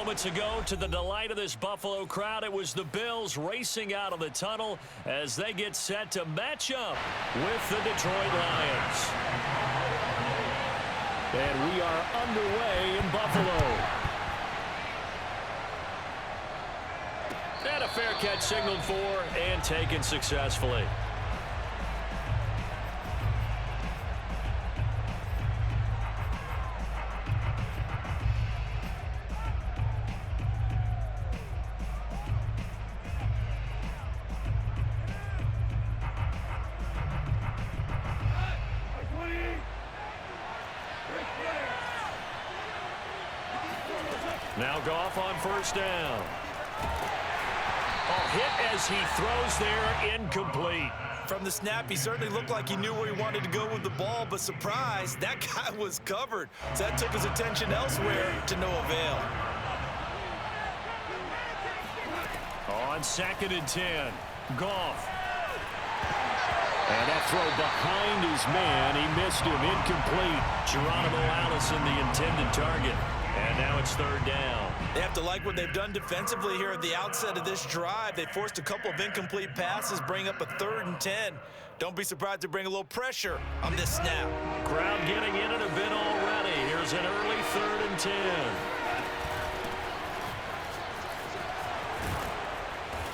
moments ago, to the delight of this Buffalo crowd, it was the Bills racing out of the tunnel as they get set to match up with the Detroit Lions. And we are underway in Buffalo. And a fair catch signaled for and taken successfully. Now Goff on first down. Hit as he throws there, incomplete. From the snap, he certainly looked like he knew where he wanted to go with the ball, but surprise, that guy was covered. So that took his attention elsewhere to no avail. On 2nd and 10, Goff. And that throw behind his man, he missed him, incomplete. Geronimo Allison, the intended target. And now it's 3rd down. They have to like what they've done defensively here at the outset of this drive. They forced a couple of incomplete passes, bring up a 3rd and 10. Don't be surprised to bring a little pressure on this snap. Crowd getting in it a bit already. Here's an early 3rd and 10.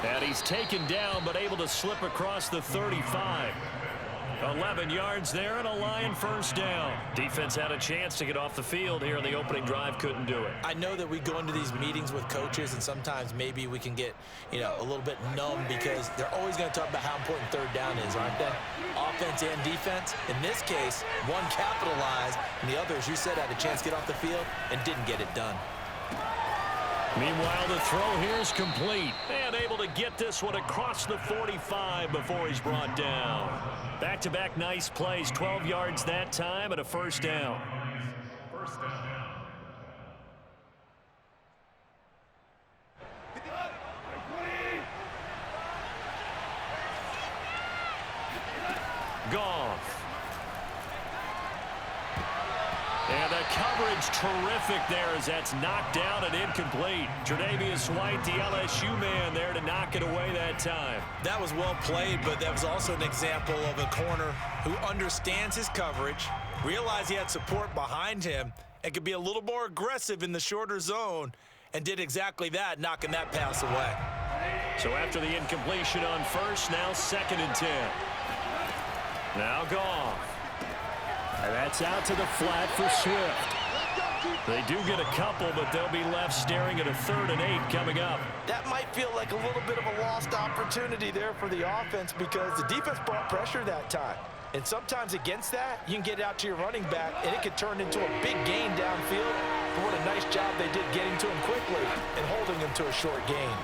And he's taken down, but able to slip across the 35. 11 yards there and a Lion first down. Defense had a chance to get off the field here in the opening drive, couldn't do it. I know that we go into these meetings with coaches and sometimes maybe we can get, a little bit numb because they're always going to talk about how important 3rd down is, aren't they? Offense and defense. In this case, one capitalized and the other, as you said, had a chance to get off the field and didn't get it done. Meanwhile, the throw here is complete and able to get this one across the 45 before he's brought down. Back-to-back nice plays, 12 yards that time and a first down. Goff. And the coverage terrific there as that's knocked down and incomplete. Tre'Davious White, the LSU man there to knock it away that time. That was well played, but that was also an example of a corner who understands his coverage, realized he had support behind him, and could be a little more aggressive in the shorter zone, and did exactly that, knocking that pass away. So after the incompletion on first, now 2nd and 10. Now Goff. And that's out to the flat for Swift. They do get a couple, but they'll be left staring at a 3rd and 8 coming up. That might feel like a little bit of a lost opportunity there for the offense because the defense brought pressure that time. And sometimes against that, you can get it out to your running back, and it could turn into a big gain downfield. But what a nice job they did getting to him quickly and holding him to a short gain.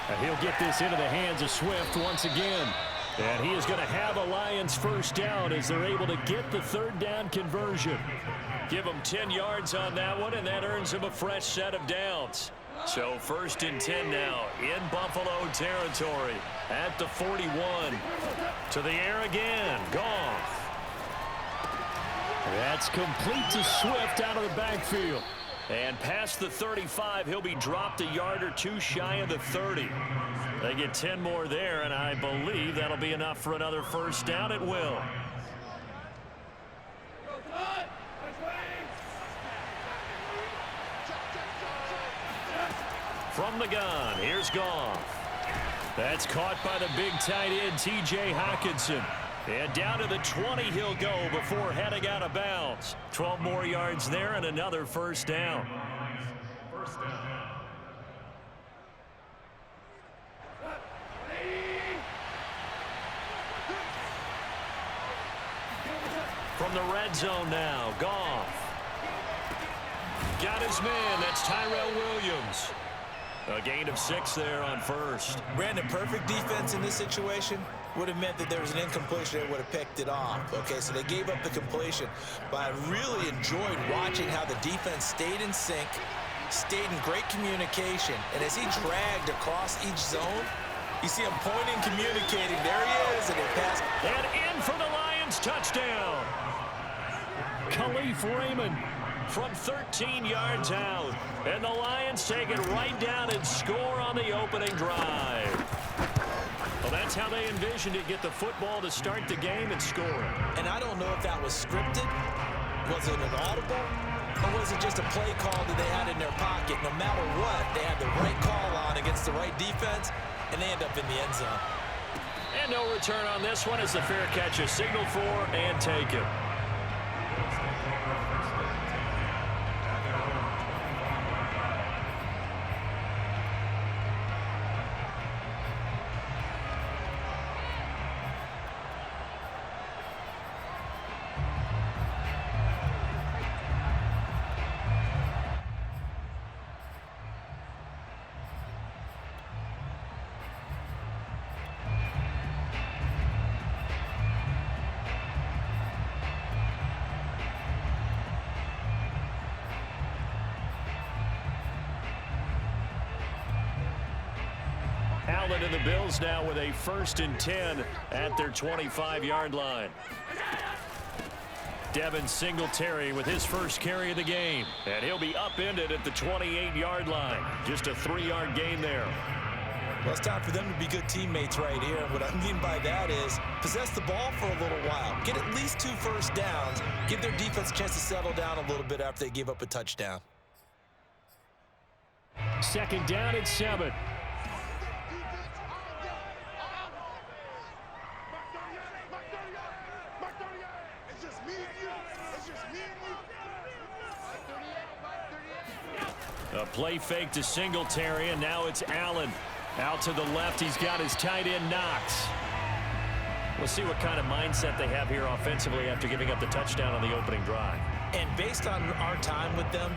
And he'll get this into the hands of Swift once again. And he is going to have a Lions first down as they're able to get the 3rd down conversion. Give him 10 yards on that one, and that earns him a fresh set of downs. So 1st and 10 now in Buffalo territory at the 41. To the air again. Goff. That's complete to Swift out of the backfield. And past the 35, he'll be dropped a yard or two shy of the 30. They get 10 more there, and I believe that'll be enough for another first down. It will. From the gun, here's Goff. That's caught by the big tight end, T.J. Hockenson. And down to the 20 he'll go before heading out of bounds. 12 more yards there and another first down. From the red zone now, Goff. Got his man, that's Tyrell Williams. A gain of 6 there on first. Brandon, perfect defense in this situation would have meant that there was an incompletion. They would have picked it off. Okay, so they gave up the completion. But I really enjoyed watching how the defense stayed in sync, stayed in great communication. And as he dragged across each zone, you see him pointing, communicating. There he is, and they pass. And in for the Lions touchdown. Khalif Raymond from 13 yards out. And the Lions take it right down and score on the opening drive. Well, that's how they envisioned it, get the football to start the game and score. And I don't know if that was scripted. Was it an audible? Or was it just a play call that they had in their pocket? No matter what, they had the right call on against the right defense, and they end up in the end zone. And no return on this one as the fair catch is signaled for and taken. Allen and the Bills now with a 1st and 10 at their 25-yard line. Devin Singletary with his first carry of the game. And he'll be upended at the 28-yard line. Just a 3-yard gain there. Well, it's time for them to be good teammates right here. And what I mean by that is possess the ball for a little while. Get at least 2 first downs. Give their defense a chance to settle down a little bit after they give up a touchdown. 2nd down and 7. A play fake to Singletary, and now it's Allen. Out to the left, he's got his tight end Knox. We'll see what kind of mindset they have here offensively after giving up the touchdown on the opening drive. And based on our time with them,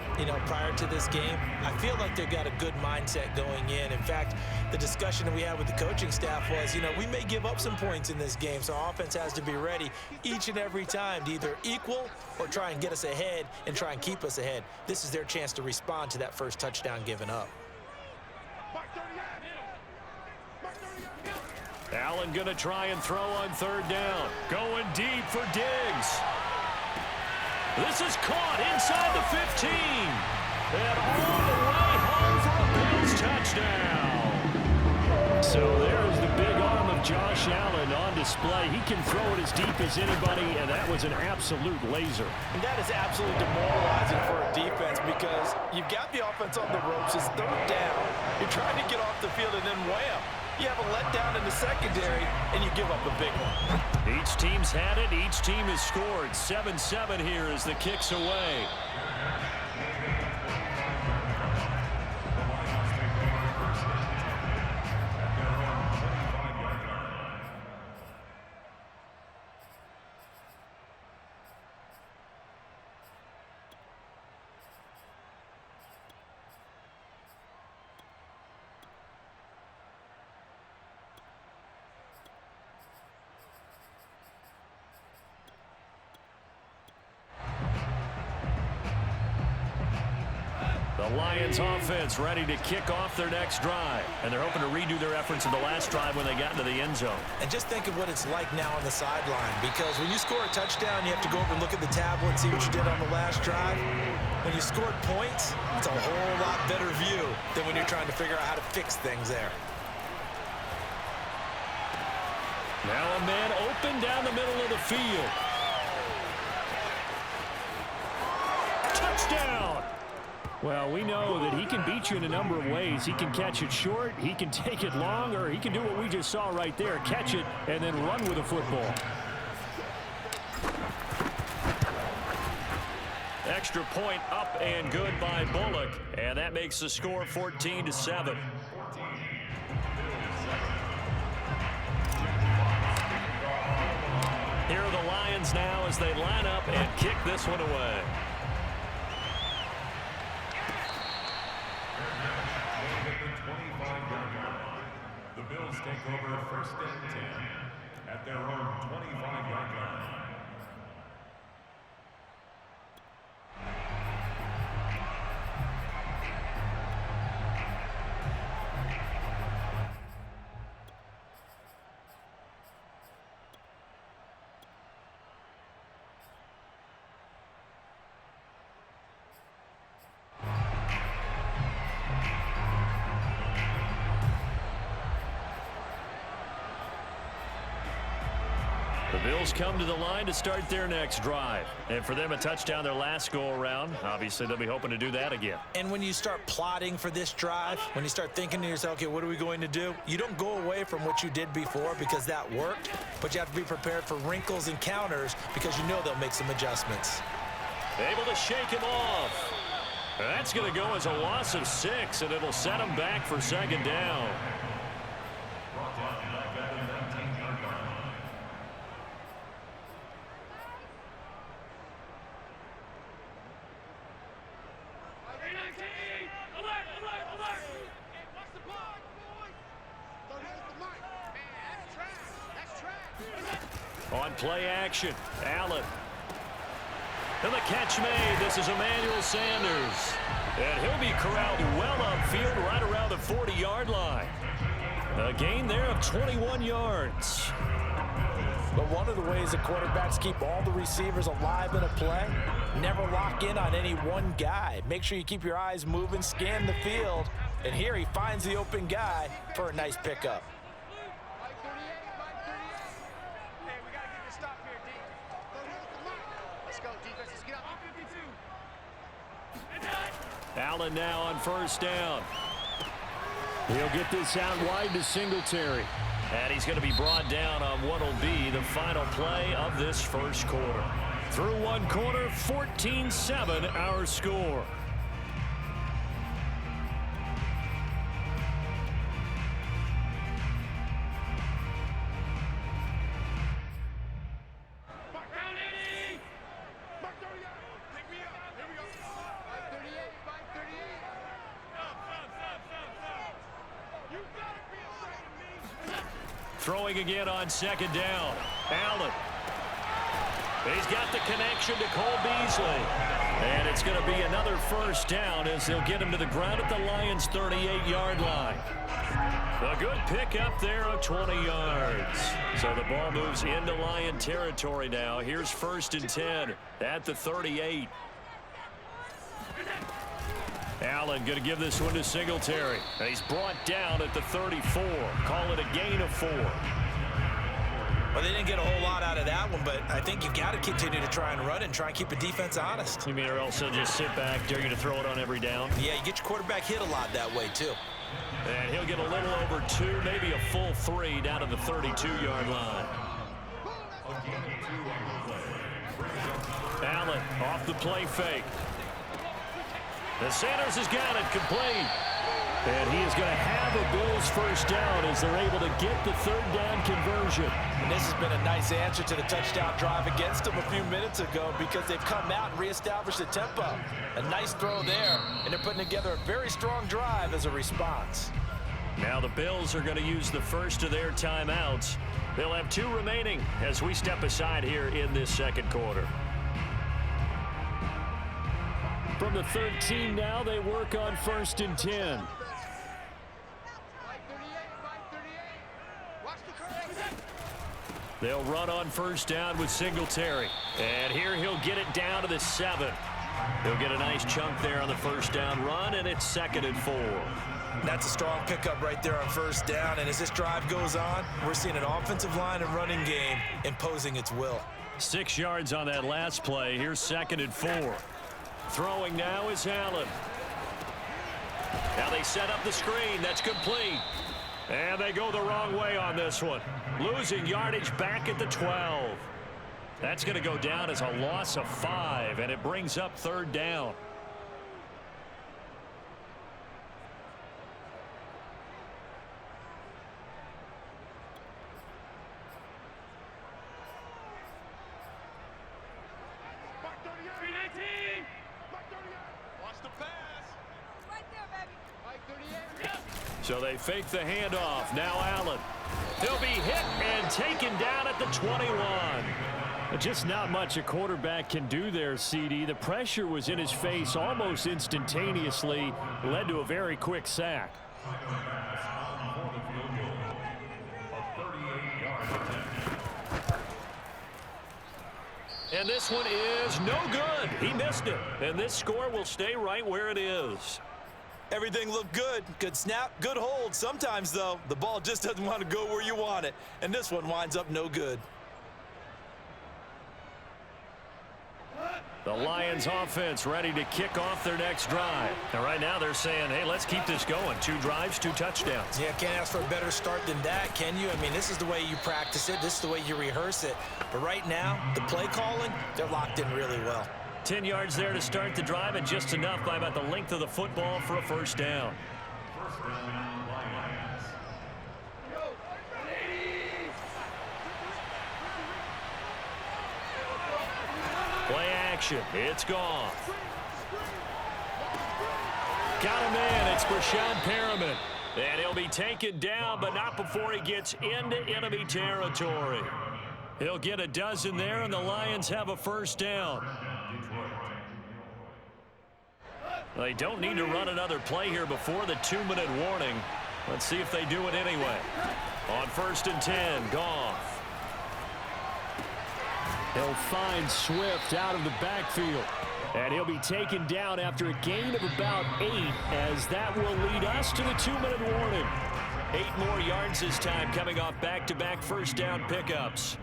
prior to this game, I feel like they've got a good mindset going in. In fact, the discussion that we had with the coaching staff was, we may give up some points in this game, so our offense has to be ready each and every time to either equal or try and get us ahead and try and keep us ahead. This is their chance to respond to that first touchdown given up. Allen going to try and throw on 3rd down. Going deep for Diggs. This is caught inside the 15. And all the way home for a Bills touchdown. So there's the big arm of Josh Allen on display. He can throw it as deep as anybody, and that was an absolute laser. And that is absolutely demoralizing for a defense because you've got the offense on the ropes. It's 3rd down. You're trying to get off the field, and then wham. You have a letdown in the secondary, and you give up a big one. Each team's had it. Each team has scored. 7-7 here as the kick's away. The Lions offense ready to kick off their next drive. And they're hoping to redo their efforts in the last drive when they got into the end zone. And just think of what it's like now on the sideline. Because when you score a touchdown, you have to go over and look at the tablet and see what you did on the last drive. When you scored points, it's a whole lot better view than when you're trying to figure out how to fix things there. Now a man open down the middle of the field. Touchdown! Well, we know that he can beat you in a number of ways. He can catch it short, he can take it long, or he can do what we just saw right there, catch it and then run with the football. Extra point up and good by Bullock, and that makes the score 14-7. Here are the Lions now as they line up and kick this one away. The Bills take over 1st and 10 at their own 25-yard line. Bills come to the line to start their next drive. And for them, a touchdown their last go-around. Obviously, they'll be hoping to do that again. And when you start plotting for this drive, when you start thinking to yourself, okay, what are we going to do? You don't go away from what you did before because that worked, but you have to be prepared for wrinkles and counters because you know they'll make some adjustments. Able to shake him off. That's going to go as a loss of 6, and it'll set him back for second down. On play action, Allen. And the catch made. This is Emmanuel Sanders. And he'll be corralled well upfield right around the 40-yard line. A gain there of 21 yards. But one of the ways that quarterbacks keep all the receivers alive in a play, never lock in on any one guy. Make sure you keep your eyes moving, scan the field. And here he finds the open guy for a nice pickup. Allen now on first down. He'll get this out wide to Singletary. And he's going to be brought down on what will be the final play of this first quarter. Through one quarter, 14-7 our score. Throwing again on second down. Allen. He's got the connection to Cole Beasley. And it's going to be another first down as they'll get him to the ground at the Lions' 38-yard line. A good pickup there of 20 yards. So the ball moves into Lion territory now. Here's first and 10 at the 38. Allen going to give this one to Singletary. And he's brought down at the 34. Call it a gain of 4. Well, they didn't get a whole lot out of that one, but I think you've got to continue to try and run and try and keep the defense honest. You mean or else they'll just sit back, dare you to throw it on every down? Yeah, you get your quarterback hit a lot that way, too. And he'll get a little over 2, maybe a full 3 down to the 32-yard line. Allen off the play fake. And Sanders has got it complete. And he is going to have a Bills first down as they're able to get the third down conversion. And this has been a nice answer to the touchdown drive against them a few minutes ago because they've come out and reestablished the tempo. A nice throw there, and they're putting together a very strong drive as a response. Now the Bills are going to use the first of their timeouts. They'll have 2 remaining as we step aside here in this second quarter. From the 13 now, they work on first and 10. They'll run on first down with Singletary. And here he'll get it down to the 7. He'll get a nice chunk there on the first down run, and it's second and 4. That's a strong pickup right there on first down. And as this drive goes on, we're seeing an offensive line and running game imposing its will. 6 yards on that last play. Here's second and 4. Throwing now is Allen. Now they set up the screen. That's complete. And they go the wrong way on this one. Losing yardage back at the 12. That's going to go down as a loss of 5, and it brings up third down. So they fake the handoff. Now Allen. He'll be hit and taken down at the 21. Just not much a quarterback can do there, CD. The pressure was in his face almost instantaneously. Led to a very quick sack. And this one is no good. He missed it. And this score will stay right where it is. Everything looked good. Good snap, good hold. Sometimes, though, the ball just doesn't want to go where you want it. And this one winds up no good. The Lions offense ready to kick off their next drive. And right now they're saying, hey, let's keep this going. 2 drives, 2 touchdowns. Yeah, can't ask for a better start than that, can you? I mean, this is the way you practice it. This is the way you rehearse it. But right now, the play calling, they're locked in really well. 10 yards there to start the drive, and just enough by about the length of the football for a first down. First down, Lions. Play action. It's gone. Got him in. It's Brashad Perriman. And he'll be taken down, but not before he gets into enemy territory. He'll get a dozen there, and the Lions have a first down. They don't need to run another play here before the 2-minute warning. Let's see if they do it anyway. On 1st and 10, Goff. He'll find Swift out of the backfield. And he'll be taken down after a gain of about 8, as that will lead us to the 2-minute warning. 8 more yards this time, coming off back-to-back first down pickups.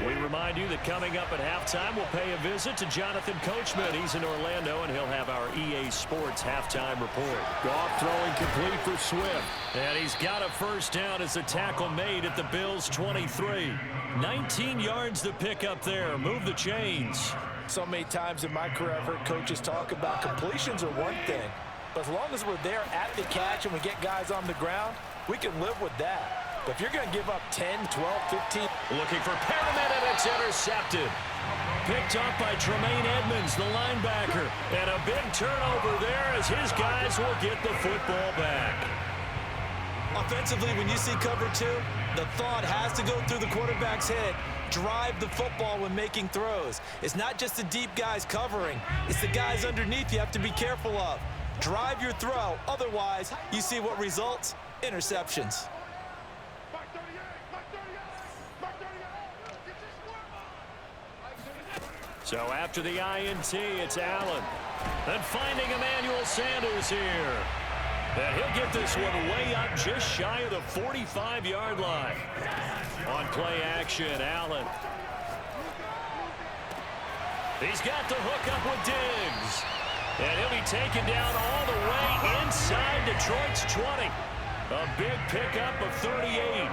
We remind you that coming up at halftime, we'll pay a visit to Jonathan Coachman. He's in Orlando, and he'll have our EA Sports halftime report. Goff throwing complete for Swift. And he's got a first down as the tackle made at the Bills' 23. 19 yards to pick up there. Move the chains. So many times in my career, I've heard coaches talk about completions are one thing. But as long as we're there at the catch and we get guys on the ground, we can live with that. But if you're going to give up 10, 12, 15. Looking for Perriman, and it's intercepted. Picked up by Tremaine Edmonds, the linebacker. And a big turnover there as his guys will get the football back. Offensively, when you see cover 2, the thought has to go through the quarterback's head. Drive the football when making throws. It's not just the deep guys covering. It's the guys underneath you have to be careful of. Drive your throw. Otherwise, you see what results? Interceptions. So after the INT, it's Allen. Then finding Emmanuel Sanders here. And he'll get this one way up just shy of the 45-yard line. On play action, Allen. He's got the hook up with Diggs. And he'll be taken down all the way inside Detroit's 20. A big pickup of 38.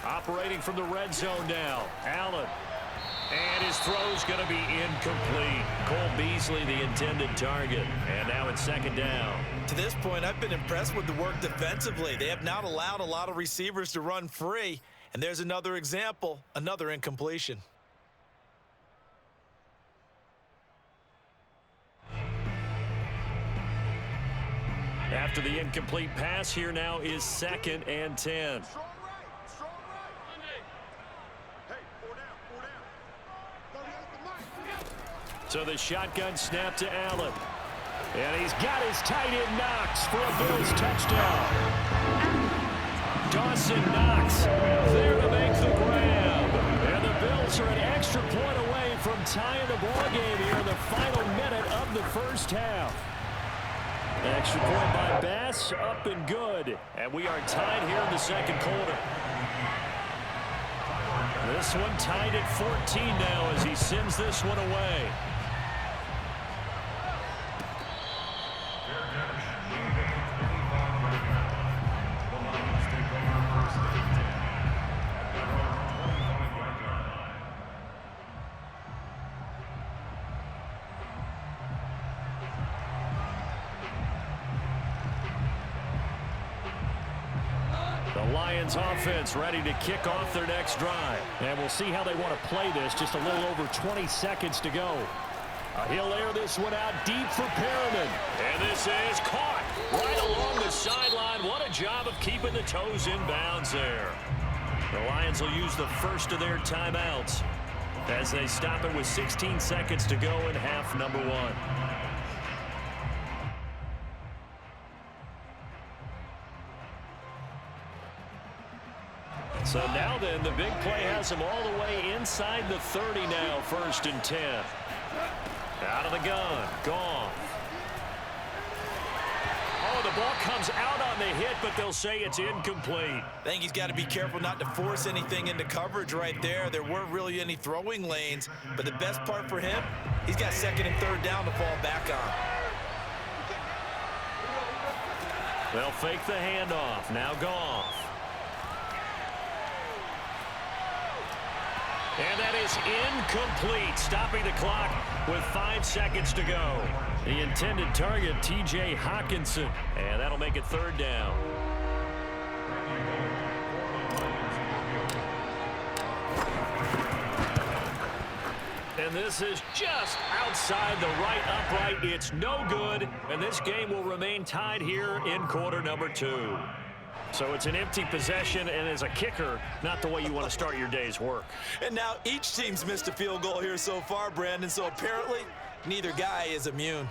Operating from the red zone now, Allen. And his throw's going to be incomplete. Cole Beasley, the intended target. And now it's 2nd down. To this point, I've been impressed with the work defensively. They have not allowed a lot of receivers to run free. And there's another example, another incompletion. After the incomplete pass, here now is 2nd and 10. So the shotgun snap to Allen. And he's got his tight end Knox for a Bills touchdown. Dawson Knox there to make the grab. And the Bills are an extra point away from tying the ball game here in the final minute of the first half. Extra point by Bass, up and good. And we are tied here in the 2nd quarter. This one tied at 14 now as he sends this one away. Lions offense ready to kick off their next drive. And we'll see how they want to play this. Just a little over 20 seconds to go. He'll air this one out deep for Perriman. And this is caught right along the sideline. What a job of keeping the toes in bounds there. The Lions will use the first of their timeouts as they stop it with 16 seconds to go in half number 1. So now then, the big play has him all the way inside the 30 now, 1st and 10. Out of the gun, gone. Oh, the ball comes out on the hit, but they'll say it's incomplete. I think he's got to be careful not to force anything into coverage right there. There weren't really any throwing lanes, but the best part for him, he's got 2nd and 3rd down to fall back on. They'll fake the handoff. Now Goff. And that is incomplete, stopping the clock with 5 seconds to go. The intended target, T.J. Hockenson, and that'll make it 3rd down. And this is just outside the right upright. It's no good, and this game will remain tied here in quarter number 2. So it's an empty possession, and as a kicker, not the way you want to start your day's work. And now each team's missed a field goal here so far, Brandon, so apparently neither guy is immune.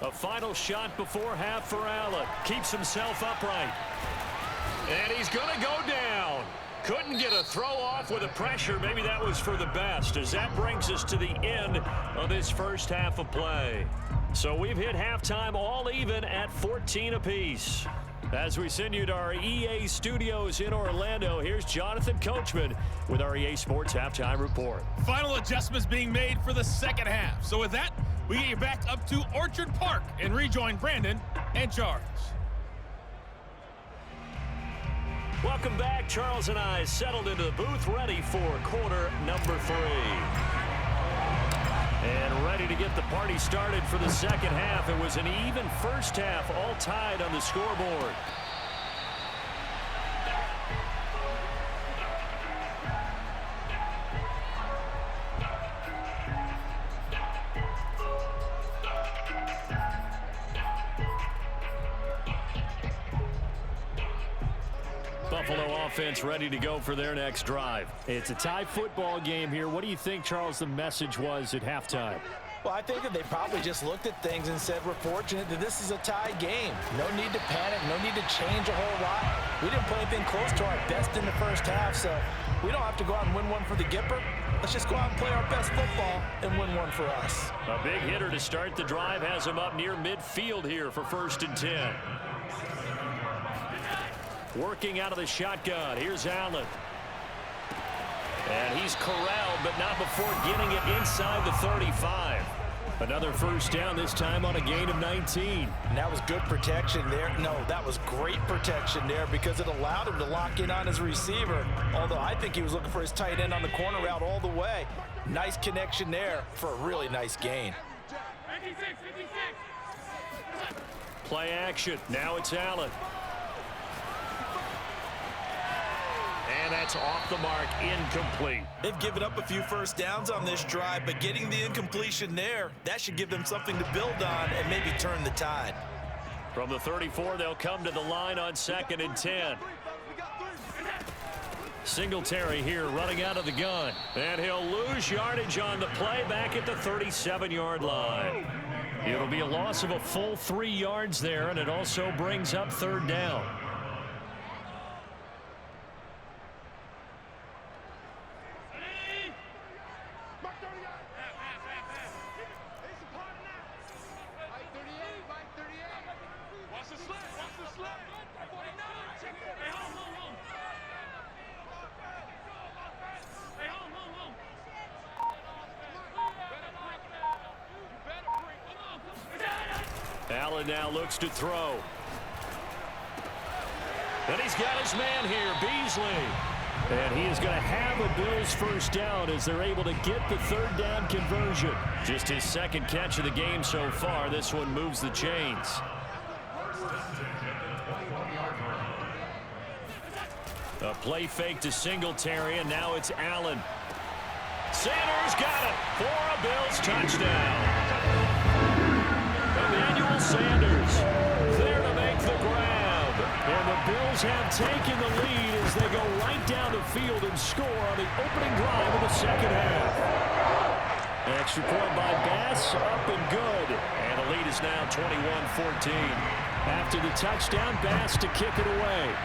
A final shot before half for Allen. Keeps himself upright. And he's going to go down. Couldn't get a throw off with the pressure. Maybe that was for the best, as that brings us to the end of this first half of play. So we've hit halftime all even at 14 apiece. As we send you to our EA studios in Orlando, here's Jonathan Coachman with our EA Sports Halftime Report. Final adjustments being made for the second half. So with that, we get you back up to Orchard Park and rejoin Brandon and Charles. Welcome back. Charles and I settled into the booth, ready for quarter number 3. And ready to get the party started for the second half. It was an even first half, all tied on the scoreboard. Buffalo offense ready to go for their next drive. It's a tie football game here. What do you think, Charles, the message was at halftime? Well, I think that they probably just looked at things and said, we're fortunate that this is a tie game. No need to panic, no need to change a whole lot. We didn't play anything close to our best in the first half, so we don't have to go out and win one for the Gipper. Let's just go out and play our best football and win one for us. A big hitter to start the drive has him up near midfield here for 1st and 10. Working out of the shotgun. Here's Allen. And he's corralled, but not before getting it inside the 35. Another first down, this time on a gain of 19. And that was good protection there. No, that was great protection there because it allowed him to lock in on his receiver. Although I think he was looking for his tight end on the corner route all the way. Nice connection there for a really nice gain. Play action. Now it's Allen. And that's off the mark, incomplete. They've given up a few first downs on this drive, but getting the incompletion there, that should give them something to build on and maybe turn the tide. From the 34, they'll come to the line on 2nd and 10. Singletary here running out of the gun. And he'll lose yardage on the play back at the 37-yard line. It'll be a loss of a full 3 yards there, and it also brings up 3rd down. Allen now looks to throw. And he's got his man here, Beasley. And he is going to have a Bills first down as they're able to get the 3rd down conversion. Just his 2nd catch of the game so far. This one moves the chains. A play fake to Singletary, and now it's Allen. Sanders got it for a Bills touchdown. Emmanuel Sanders there to make the grab. And the Bills have taken the lead as they go right down the field and score on the opening drive of the second half. An extra point by Bass, up and good. And the lead is now 21-14. After the touchdown, Bass to kick it away.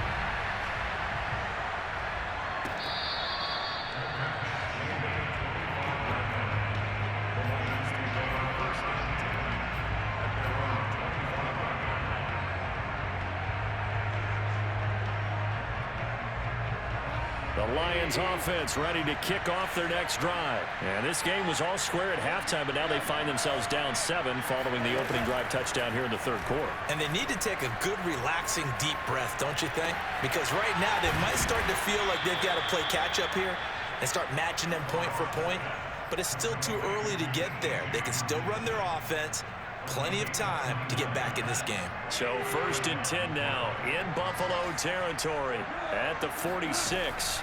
The Lions offense ready to kick off their next drive. And this game was all square at halftime, but now they find themselves down 7 following the opening drive touchdown here in the third quarter. And they need to take a good, relaxing, deep breath, don't you think? Because right now they might start to feel like they've got to play catch-up here and start matching them point for point. But it's still too early to get there. They can still run their offense. Plenty of time to get back in this game. So 1st and 10 now in Buffalo territory at the 46.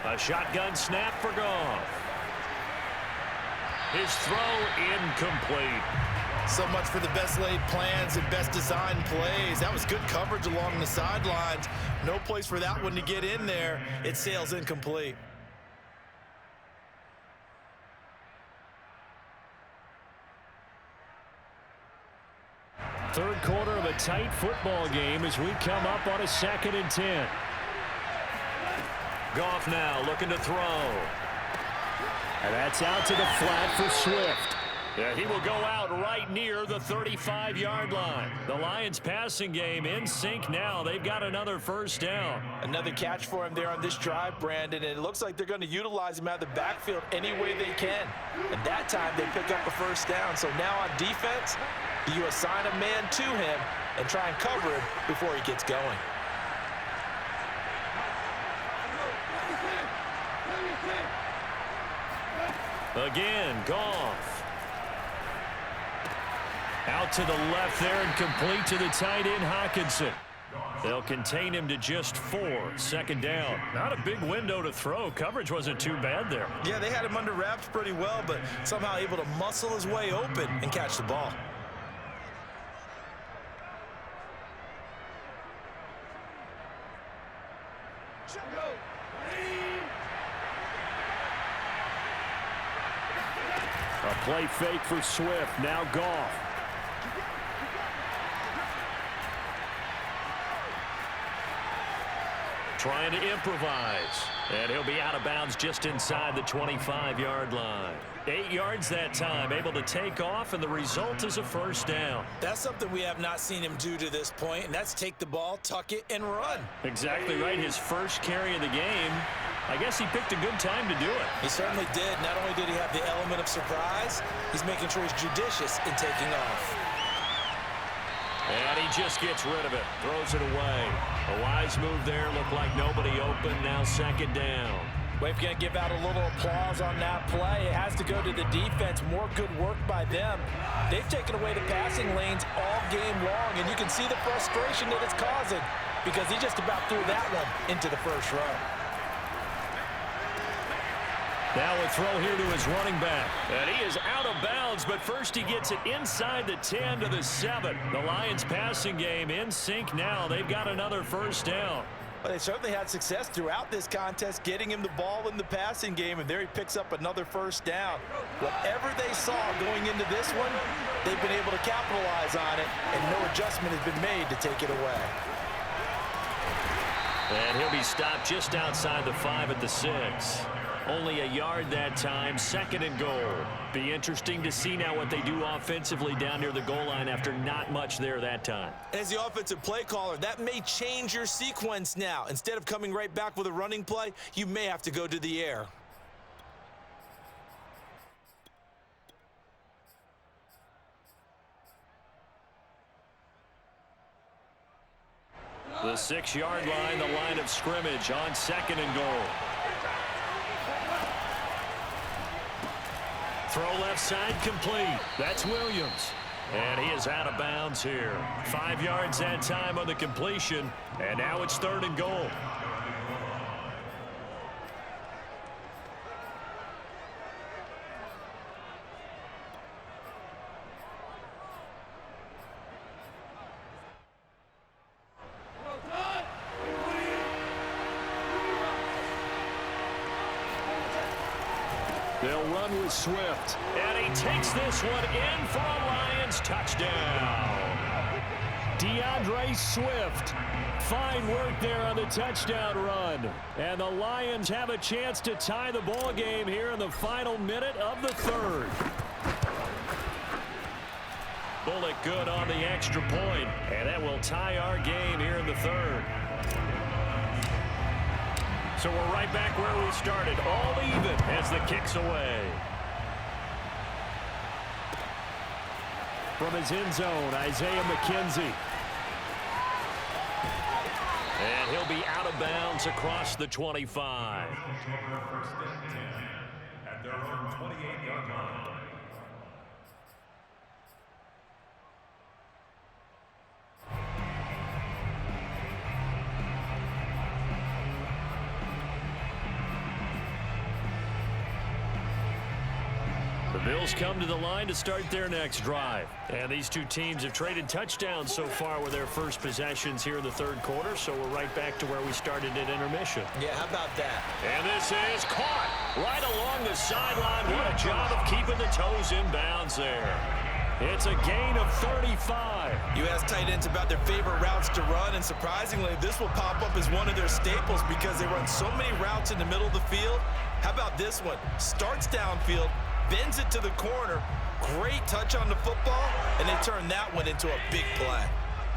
A shotgun snap for Goff. His throw incomplete. So much for the best laid plans and best designed plays. That was good coverage along the sidelines. No place for that one to get in there. It sails incomplete. Third quarter of a tight football game as we come up on a 2nd and 10. Goff now looking to throw. And that's out to the flat for Swift. Yeah, he will go out right near the 35-yard line. The Lions passing game in sync now. They've got another first down. Another catch for him there on this drive, Brandon, and it looks like they're going to utilize him out of the backfield any way they can. And that time they pick up a first down. So now on defense, you assign a man to him and try and cover him before he gets going. Again, Goff. Out to the left there and complete to the tight end, Hockenson. They'll contain him to just 4. 2nd down. Not a big window to throw. Coverage wasn't too bad there. Yeah, they had him under wraps pretty well, but somehow able to muscle his way open and catch the ball. A play fake for Swift. Now Goff. Trying to improvise. And he'll be out of bounds just inside the 25-yard line. 8 yards that time, able to take off, and the result is a first down. That's something we have not seen him do to this point, and that's take the ball, tuck it, and run. Exactly right. His first carry of the game. I guess he picked a good time to do it. He certainly did. Not only did he have the element of surprise, he's making sure he's judicious in taking off. And he just gets rid of it. Throws it away. A wise move there. Looked like nobody open. Now 2nd down. We're going to give out a little applause on that play. It has to go to the defense. More good work by them. They've taken away the passing lanes all game long, and you can see the frustration that it's causing because he just about threw that one into the first row. Now a throw here to his running back. And he is out of bounds, but first he gets it inside the 10 to the 7. The Lions passing game in sync now. They've got another first down. Well, they certainly had success throughout this contest, getting him the ball in the passing game, and there he picks up another first down. Whatever they saw going into this one, they've been able to capitalize on it, and no adjustment has been made to take it away. And he'll be stopped just outside the 5 at the 6. Only a yard that time, 2nd and goal. Be interesting to see now what they do offensively down near the goal line after not much there that time. As the offensive play caller, that may change your sequence now. Instead of coming right back with a running play, you may have to go to the air. The 6-yard line, the line of scrimmage on 2nd and goal. Throw left side complete. That's Williams. And he is out of bounds here. 5 yards that time on the completion. And now it's 3rd and goal. They'll run with Swift. And he takes this one in for a Lions touchdown. DeAndre Swift. Fine work there on the touchdown run. And the Lions have a chance to tie the ball game here in the final minute of the third. Bullock good on the extra point, and that will tie our game here in the third. So we're right back where we started, all even as the kick's away. From his end zone, Isaiah McKenzie. And he'll be out of bounds across the 25. First and 10 at their own 28-yard line. The Bills come to the line to start their next drive. And these two teams have traded touchdowns so far with their first possessions here in the third quarter, so we're right back to where we started at intermission. Yeah, how about that? And this is caught right along the sideline. What a job of keeping the toes in bounds there. It's a gain of 35. You ask tight ends about their favorite routes to run, and surprisingly, this will pop up as one of their staples because they run so many routes in the middle of the field. How about this one? Starts downfield, bends it to the corner, great touch on the football, and they turn that one into a big play.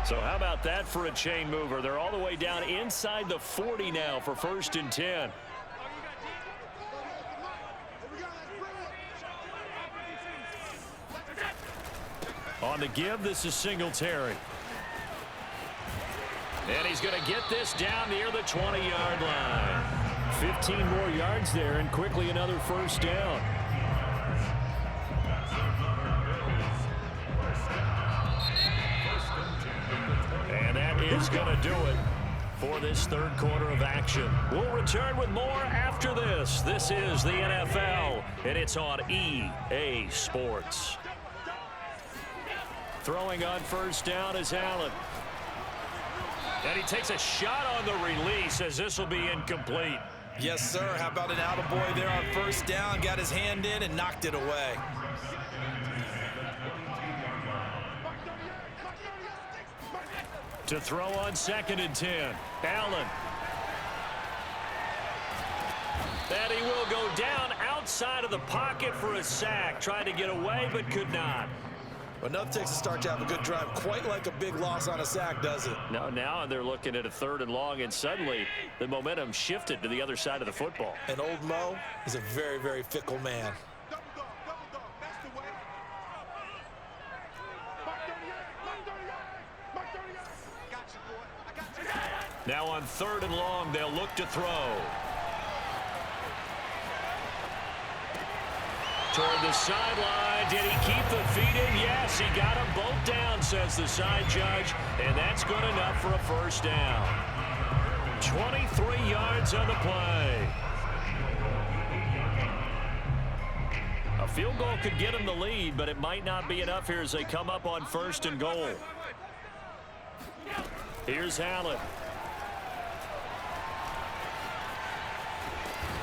So how about that for a chain mover? They're all the way down inside the 40 now for 1st and 10. On the give, this is Singletary. And he's going to get this down near the 20-yard line. 15 more yards there, and quickly another first down. And that is going to do it for this third quarter of action. We'll return with more after this. This is the NFL, and it's on EA Sports. Throwing on first down is Allen. And he takes a shot on the release as this will be incomplete. Yes, sir. How about an attaboy there on first down? Got his hand in and knocked it away. To throw on 2nd and 10. Allen. And he will go down outside of the pocket for a sack. Tried to get away, but could not. Well, enough takes a start to have a good drive. Quite like a big loss on a sack, does it? No, now they're looking at a 3rd and long, and suddenly the momentum shifted to the other side of the football. And old Mo is a very, very fickle man. Now on 3rd and long, they'll look to throw. Toward the sideline. Did he keep the feet in? Yes, he got them both down, says the side judge. And that's good enough for a first down. 23 yards on the play. A field goal could get him the lead, but it might not be enough here as they come up on 1st and goal. Here's Allen.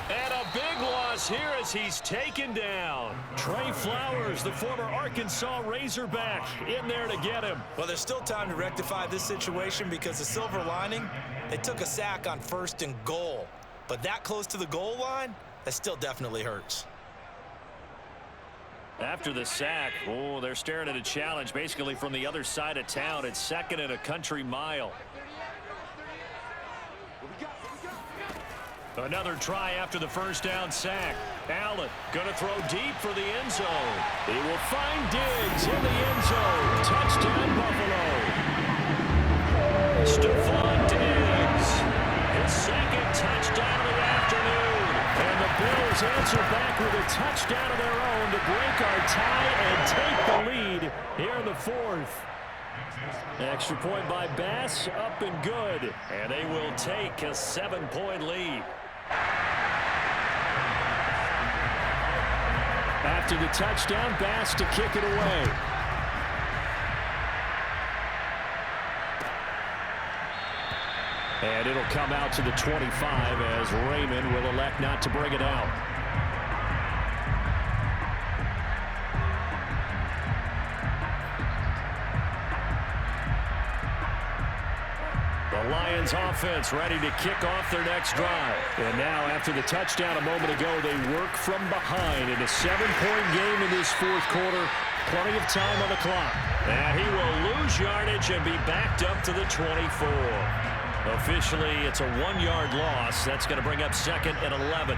And a big loss here as he's taken down. Trey Flowers, the former Arkansas Razorback, in there to get him. Well, there's still time to rectify this situation because the silver lining, they took a sack on 1st and goal. But that close to the goal line, that still definitely hurts. After the sack, oh, they're staring at a challenge basically from the other side of town. It's 2nd and a country mile. Another try after the first down sack. Allen going to throw deep for the end zone. He will find Diggs in the end zone. Touchdown, Buffalo. Stephon Diggs. His 2nd touchdown of the afternoon. And the Bills answer back with a touchdown of their own to break our tie and take the lead here in the 4th. Extra point by Bass, up and good. And they will take a 7-point lead. After the touchdown, Bass to kick it away. And it'll come out to the 25 as Raymond will elect not to bring it out. Lions offense ready to kick off their next drive. And now, after the touchdown a moment ago, they work from behind in a 7-point game in this fourth quarter. Plenty of time on the clock. And he will lose yardage and be backed up to the 24. Officially, it's a 1-yard loss. That's going to bring up 2nd and 11.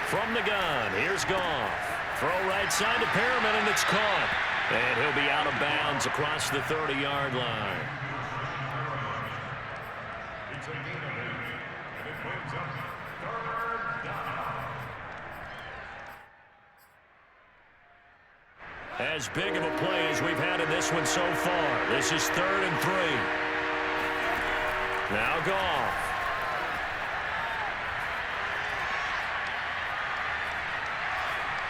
From the gun, here's Goff. Throw right side to Perriman, and it's caught. And he'll be out of bounds across the 30-yard line. It's a gain of 8, and it brings up 3rd down. As big of a play as we've had in this one so far. This is 3rd and 3. Now Goff.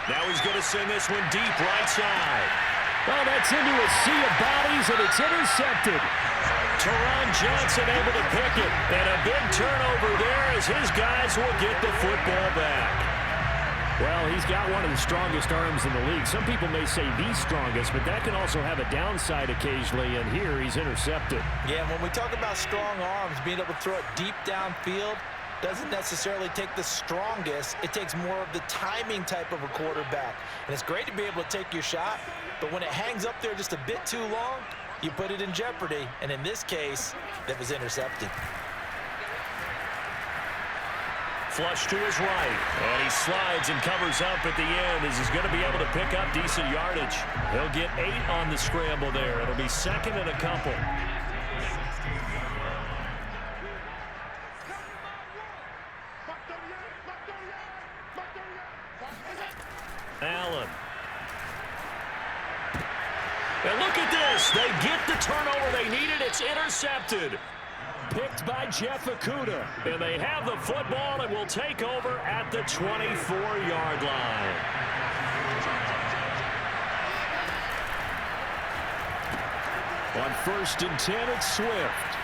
Now he's going to send this one deep right side. Oh, that's into a sea of bodies, and it's intercepted. Teron Johnson able to pick it. And a big turnover there as his guys will get the football back. Well, he's got one of the strongest arms in the league. Some people may say the strongest, but that can also have a downside occasionally, and here he's intercepted. Yeah, when we talk about strong arms, being able to throw it deep downfield, doesn't necessarily take the strongest. It takes more of the timing type of a quarterback. And it's great to be able to take your shot, but when it hangs up there just a bit too long, you put it in jeopardy. And in this case, that was intercepted. Flush to his right, and he slides and covers up at the end as he's going to be able to pick up decent yardage. He'll get 8 on the scramble there. It'll be 2nd and a couple. Allen. And look at this. They get the turnover they needed. It's intercepted. Picked by Jeff Okudah. And they have the football and will take over at the 24-yard line. On 1st and 10, it's Swift.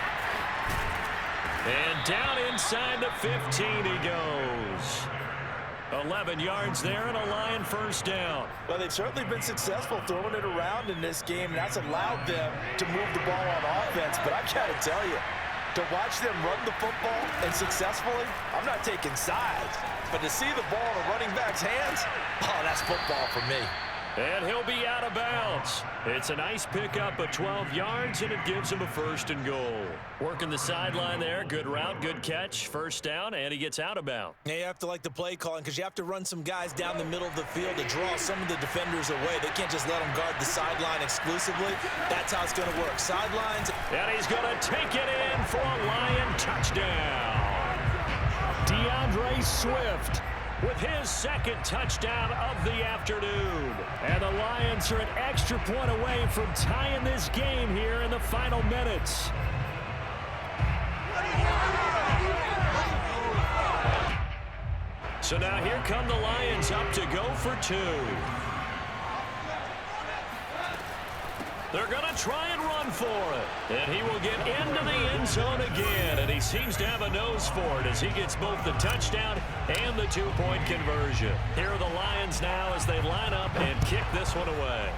And down inside the 15 he goes. 11 yards there and a Lion first down. Well, they've certainly been successful throwing it around in this game, and that's allowed them to move the ball on offense. But I've got to tell you, to watch them run the football and successfully, I'm not taking sides. But to see the ball in a running back's hands, oh, that's football for me. And he'll be out of bounds. It's a nice pickup of 12 yards, and it gives him a 1st and goal. Working the sideline there. Good route, good catch. First down, and he gets out of bounds. Yeah, you have to like the play calling because you have to run some guys down the middle of the field to draw some of the defenders away. They can't just let them guard the sideline exclusively. That's how it's going to work. Sidelines. And he's going to take it in for a Lion touchdown. DeAndre Swift with his 2nd touchdown of the afternoon. And the Lions are an extra point away from tying this game here in the final minutes. So now here come the Lions up to go for 2. They're going to try and run for it. And he will get into the end zone again. And he seems to have a nose for it as he gets both the touchdown and the 2-point conversion. Here are the Lions now as they line up and kick this one away.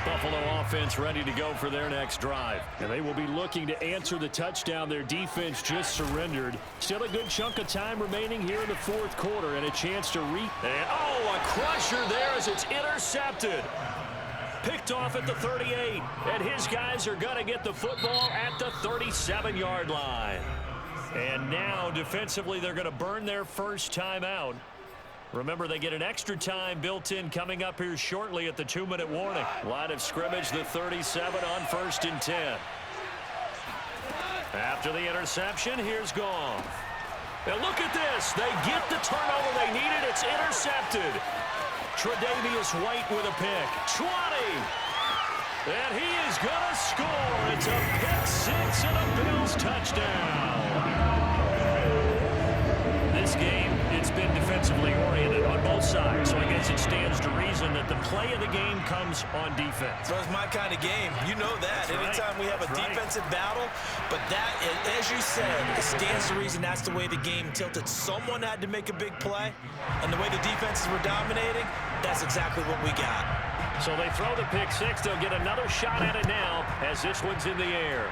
Buffalo offense ready to go for their next drive. And they will be looking to answer the touchdown their defense just surrendered. Still a good chunk of time remaining here in the fourth quarter and a chance to and a crusher there as it's intercepted. Picked off at the 38. And his guys are going to get the football at the 37-yard line. And now defensively they're going to burn their first timeout. Remember, they get an extra time built in coming up here shortly at the 2-minute warning. Line of scrimmage, the 37 on 1st and 10. After the interception, here's Goff. And look at this. They get the turnover they needed. It's intercepted. Tre'Davious White with a pick. 20. And he is going to score. It's a pick six and a Bills touchdown. This game, it's been defensively oriented on both sides, so I guess it stands to reason that the play of the game comes on defense. So it's my kind of game. You know that. That's Anytime right. we have a defensive battle, but that, as you said, it stands to reason that's the way the game tilted. Someone had to make a big play, and the way the defenses were dominating, that's exactly what we got. So they throw the pick six. They'll get another shot at it now as this one's in the air.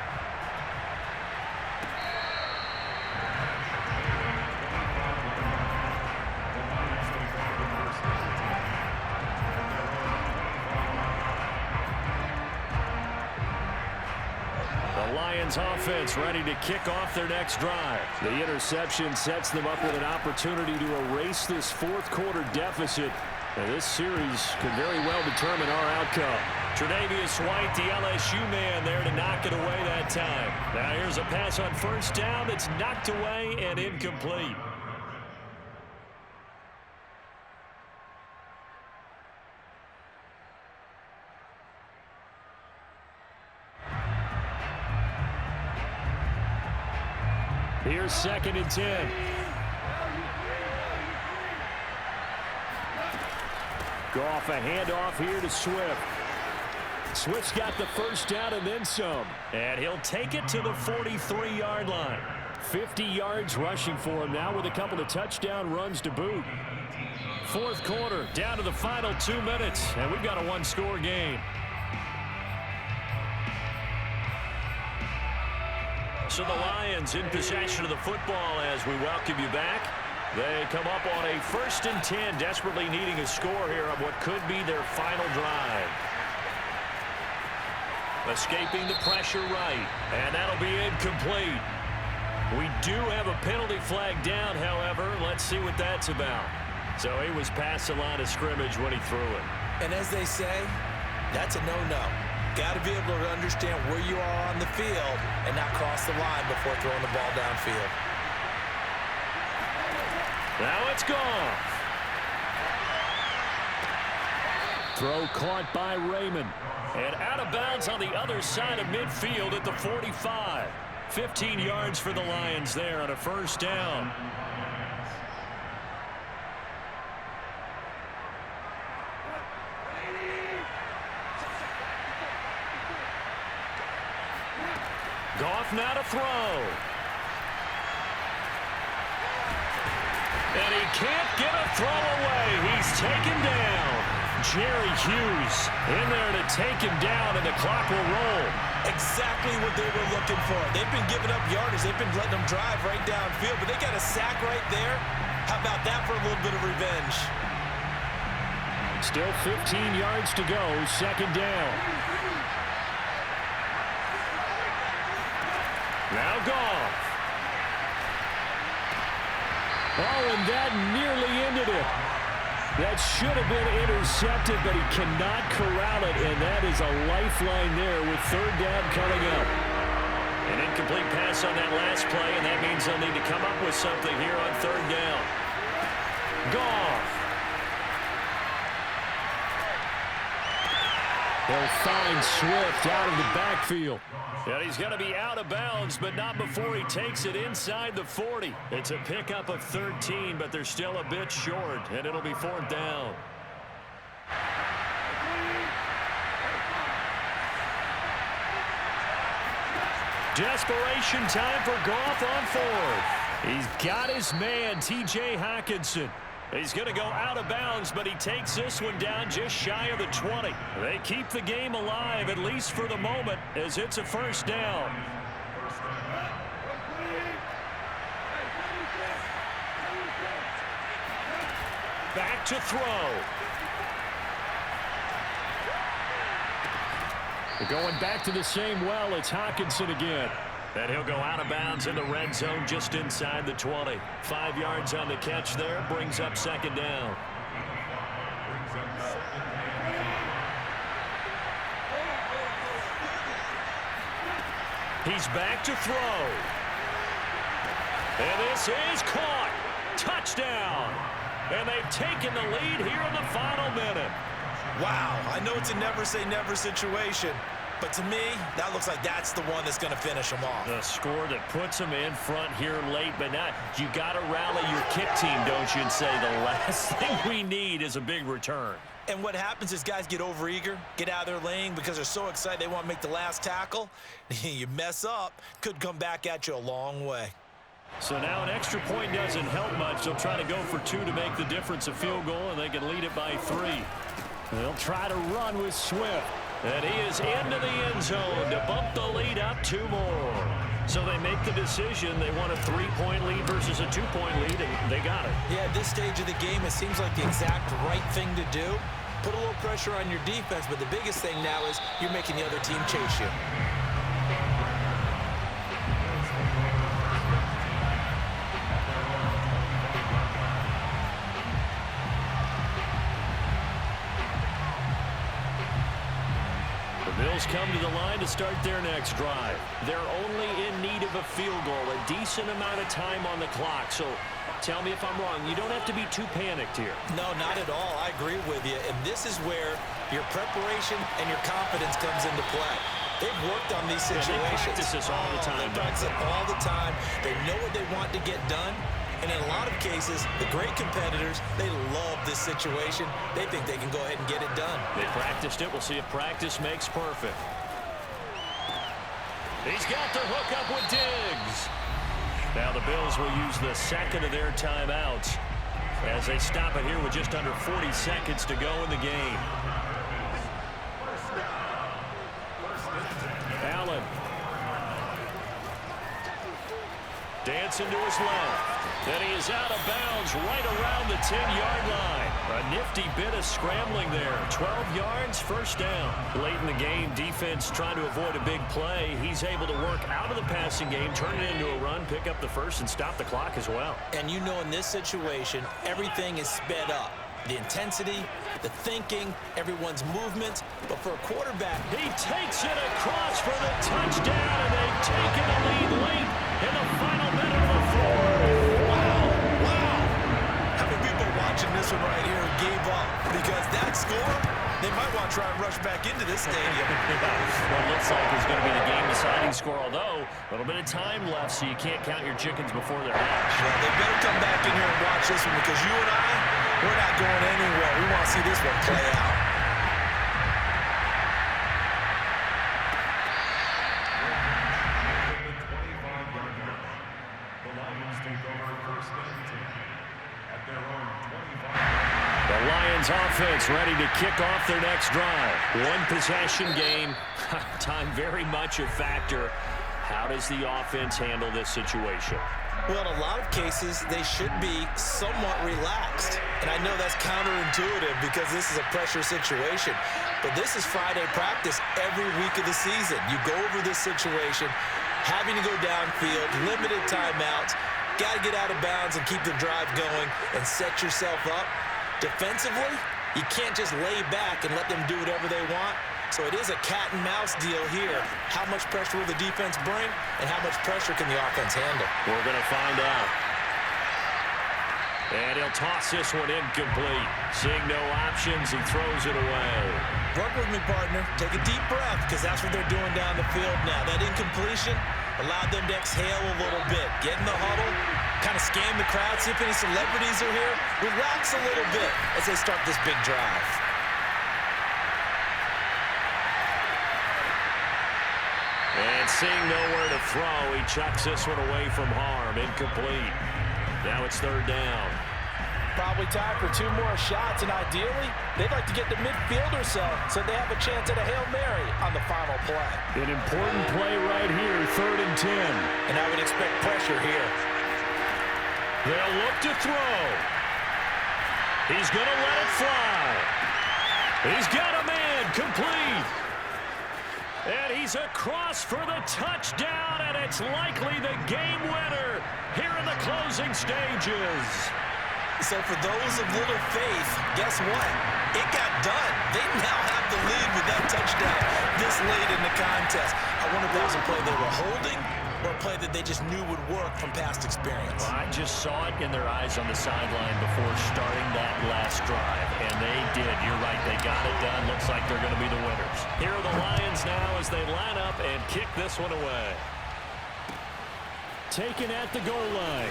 The Lions offense ready to kick off their next drive. The interception sets them up with an opportunity to erase this fourth quarter deficit. And this series could very well determine our outcome. Tre'Davious White, the LSU man, there to knock it away that time. Now here's a pass on first down that's knocked away and incomplete. Here's 2nd and 10. Goff, a handoff here to Swift. Swift's got the first down and then some. And he'll take it to the 43-yard line. 50 yards rushing for him now with a couple of touchdown runs to boot. Fourth quarter, down to the final 2 minutes, and we've got a one-score game. So the Lions in possession of the football as we welcome you back. They come up on a 1st and 10, desperately needing a score here on what could be their final drive. Escaping the pressure right, and that'll be incomplete. We do have a penalty flag down, however. Let's see what that's about. So he was past the line of scrimmage when he threw it. And as they say, that's a no-no. Got to be able to understand where you are on the field and not cross the line before throwing the ball downfield. Now it's gone. Throw caught by Raymond. And out of bounds on the other side of midfield at the 45. 15 yards for the Lions there on a first down. Goff now to throw. And he can't get a throw away. He's taken down. Jerry Hughes in there to take him down, and the clock will roll. Exactly what they were looking for. They've been giving up yardage. They've been letting them drive right downfield, but they got a sack right there. How about that for a little bit of revenge? Still 15 yards to go, 2nd down. Now Goff. Oh, and that nearly ended it. That should have been intercepted, but he cannot corral it, and that is a lifeline there with 3rd down coming up. An incomplete pass on that last play, and that means they'll need to come up with something here on 3rd down. Goff. They'll find Swift out of the backfield. And he's going to be out of bounds, but not before he takes it inside the 40. It's a pickup of 13, but they're still a bit short, and it'll be 4th down. Desperation time for Goff on 4th. He's got his man, T.J. Hockenson. He's going to go out of bounds, but he takes this one down just shy of the 20. They keep the game alive, at least for the moment, as it's a first down. Back to throw. Going back to the same well, it's Hockenson again. And he'll go out of bounds in the red zone just inside the 20. 5 yards on the catch there, brings up 2nd down. He's back to throw. And this is caught. Touchdown. And they've taken the lead here in the final minute. Wow, I know it's a never-say-never situation, but to me, that looks like that's the one that's going to finish them off. The score that puts them in front here late, but not. You got to rally your kick team, don't you, and say the last thing we need is a big return. And what happens is guys get overeager, get out of their lane because they're so excited they want to make the last tackle. You mess up, could come back at you a long way. So now an extra point doesn't help much. They'll try to go for 2 to make the difference a field goal, and they can lead it by 3. They'll try to run with Swift. And he is into the end zone to bump the lead up 2 more. So they make the decision. They want a 3-point lead versus a 2-point lead, and they got it. Yeah, at this stage of the game, it seems like the exact right thing to do. Put a little pressure on your defense, but the biggest thing now is you're making the other team chase you. Bills come to the line to start their next drive. They're only in need of a field goal, a decent amount of time on the clock. So tell me if I'm wrong. You don't have to be too panicked here. No, not at all. I agree with you. And this is where your preparation and your confidence comes into play. They've worked on these situations. They practice this all the time. They practice it all the time. They know what they want to get done. And in a lot of cases, the great competitors, they love this situation. They think they can go ahead and get it done. They practiced it. We'll see if practice makes perfect. He's got the hook up with Diggs. Now the Bills will use the second of their timeouts as they stop it here with just under 40 seconds to go in the game. Allen. Dancing to his left. And he is out of bounds right around the 10-yard line. A nifty bit of scrambling there. 12 yards, first down. Late in the game, defense trying to avoid a big play. He's able to work out of the passing game, turn it into a run, pick up the first, and stop the clock as well. And you know in this situation, everything is sped up. The intensity, the thinking, everyone's movement. But for a quarterback, he takes it across for the touchdown, and they've taken a lead late in the final minute of the fourth. Watching this one right here gave up because that score, they might want to try and rush back into this stadium. What looks like is going to be the game-deciding score, although a little bit of time left, so you can't count your chickens before they're hatched. Well, they better come back in here and watch this one because you and I, we're not going anywhere. We want to see this one play out. Offense ready to kick off their next drive. One possession game. Time very much a factor. How does the offense handle this situation? Well, in a lot of cases, they should be somewhat relaxed. And I know that's counterintuitive because this is a pressure situation. But this is Friday practice every week of the season. You go over this situation, having to go downfield, limited timeouts, got to get out of bounds and keep the drive going and set yourself up. Defensively, you can't just lay back and let them do whatever they want. So it is a cat and mouse deal here. How much pressure will the defense bring, and how much pressure can the offense handle? We're going to find out. And he'll toss this one incomplete. Seeing no options, he throws it away. Work with me, partner. Take a deep breath, because that's what they're doing down the field now. That incompletion allowed them to exhale a little bit. Get in the huddle, kind of scan the crowd, see if any celebrities are here. Relax a little bit as they start this big drive. And seeing nowhere to throw, he chucks this one away from harm. Incomplete. Now it's third down. Probably time for 2 more shots, and ideally, they'd like to get to midfield or so they have a chance at a Hail Mary on the final play. An important play right here, 3rd and 10. And I would expect pressure here. They'll look to throw. He's going to let it fly. He's got a man, complete. And he's across for the touchdown, and it's likely the game winner here in the closing stages. So for those of little faith, guess what? It got done. They now have the lead with that touchdown this late in the contest. I wonder if that was a play they were holding or a play that they just knew would work from past experience? Well, I just saw it in their eyes on the sideline before starting that last drive, and they did. You're right. They got it done. Looks like they're going to be the winners. Here are the Lions now as they line up and kick this one away. Taken at the goal line.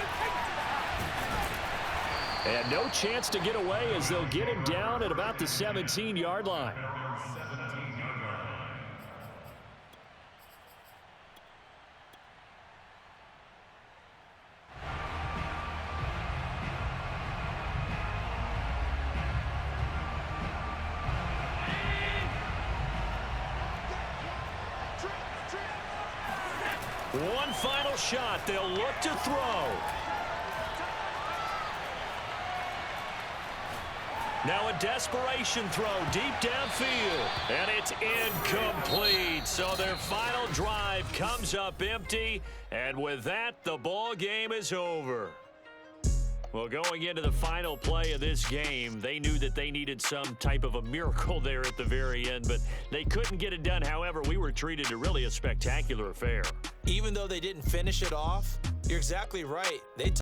And no chance to get away as they'll get him down at about the 17-yard line. One final shot. They'll look to throw. Now a desperation throw deep downfield. And it's incomplete. So their final drive comes up empty. And with that, the ball game is over. Well, going into the final play of this game, they knew that they needed some type of a miracle there at the very end, but they couldn't get it done. However, we were treated to really a spectacular affair. Even though they didn't finish it off, you're exactly right. They